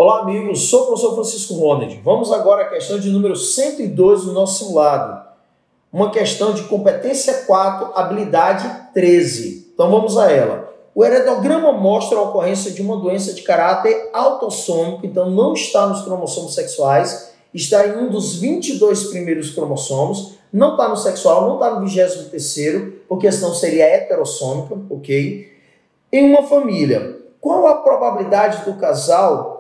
Olá, amigos. Sou o professor Francisco Ronald. Vamos agora à questão de número 102 do nosso simulado. Uma questão de competência 4, habilidade 13. Então vamos a ela. O heredograma mostra a ocorrência de uma doença de caráter autossômico, então não está nos cromossomos sexuais, está em um dos 22 primeiros cromossomos, não está no sexual, não está no 23º, porque senão seria heterossômica, ok? Em uma família, qual a probabilidade do casal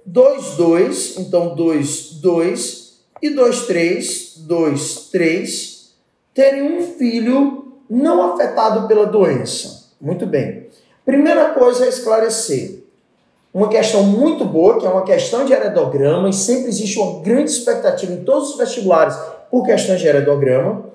2-2, então 2-2 e 2-3, 2-3, terem um filho não afetado pela doença. Muito bem. Primeira coisa a esclarecer. Uma questão muito boa, que é uma questão de heredograma, e sempre existe uma grande expectativa em todos os vestibulares por questões de heredograma.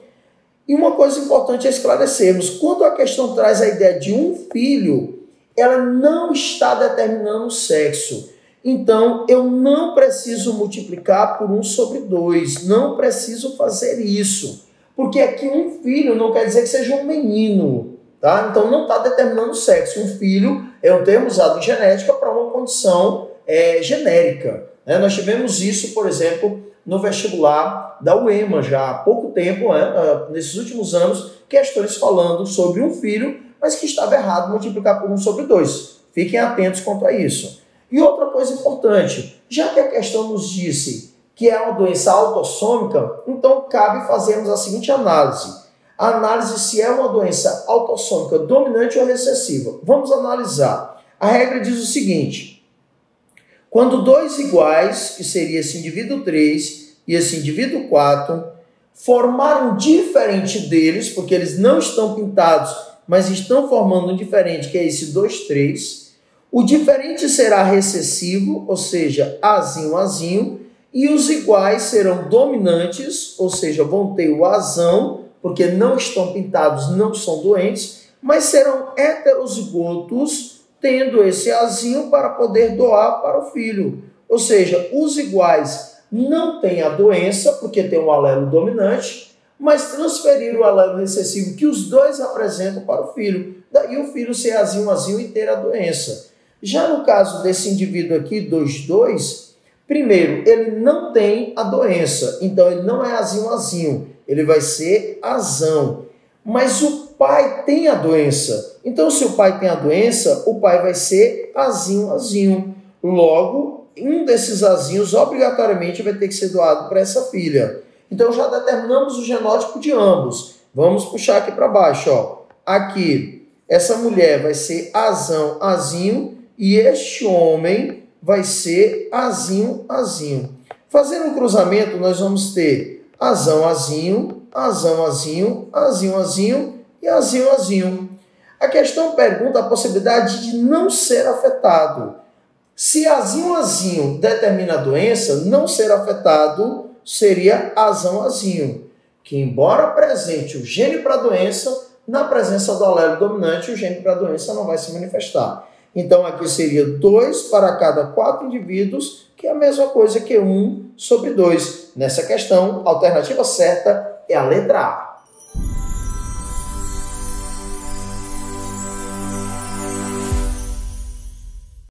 E uma coisa importante a esclarecermos, quando a questão traz a ideia de um filho, ela não está determinando o sexo. Então, eu não preciso multiplicar por 1/2. Não preciso fazer isso. Porque aqui um filho não quer dizer que seja um menino. Tá? Então, não está determinando o sexo. Um filho é um termo usado em genética para uma condição genérica. Né? Nós tivemos isso, por exemplo, no vestibular da UEMA já há pouco tempo, nesses últimos anos, questões falando sobre um filho, mas que estava errado multiplicar por 1/2. Fiquem atentos quanto a isso. E outra coisa importante, já que a questão nos disse que é uma doença autossômica, então cabe fazermos a seguinte análise. A análise se é uma doença autossômica dominante ou recessiva. Vamos analisar. A regra diz o seguinte: quando dois iguais, que seria esse indivíduo 3 e esse indivíduo 4, formaram diferente deles, porque eles não estão pintados, mas estão formando um diferente, que é esse 2, 3. O diferente será recessivo, ou seja, Azinho, Azinho, e os iguais serão dominantes, ou seja, vão ter o Azão, porque não estão pintados, não são doentes, mas serão heterozigotos, tendo esse Azinho para poder doar para o filho. Ou seja, os iguais não têm a doença, porque tem um alelo dominante, mas transferir o alelo recessivo que os dois apresentam para o filho. Daí o filho ser Azinho, Azinho e ter a doença. Já no caso desse indivíduo aqui, 2, 2, primeiro, ele não tem a doença, então ele não é Azinho, Azinho, ele vai ser Azão. Mas o pai tem a doença, então se o pai tem a doença, o pai vai ser Azinho, Azinho. Logo, um desses Azinhos obrigatoriamente vai ter que ser doado para essa filha. Então já determinamos o genótipo de ambos. Vamos puxar aqui para baixo, ó. Aqui, essa mulher vai ser Azão, Azinho, e este homem vai ser Azinho, Azinho. Fazendo um cruzamento, nós vamos ter Azão, Azinho, Azão, Azinho, Azinho, Azinho e Azinho, Azinho. A questão pergunta a possibilidade de não ser afetado. Se Azinho, Azinho determina a doença, não ser afetado seria Azão, Azinho, que embora apresente o gene para a doença, na presença do alelo dominante, o gene para a doença não vai se manifestar. Então, aqui seria 2 para cada 4 indivíduos, que é a mesma coisa que 1/2. Nessa questão, a alternativa certa é a letra A.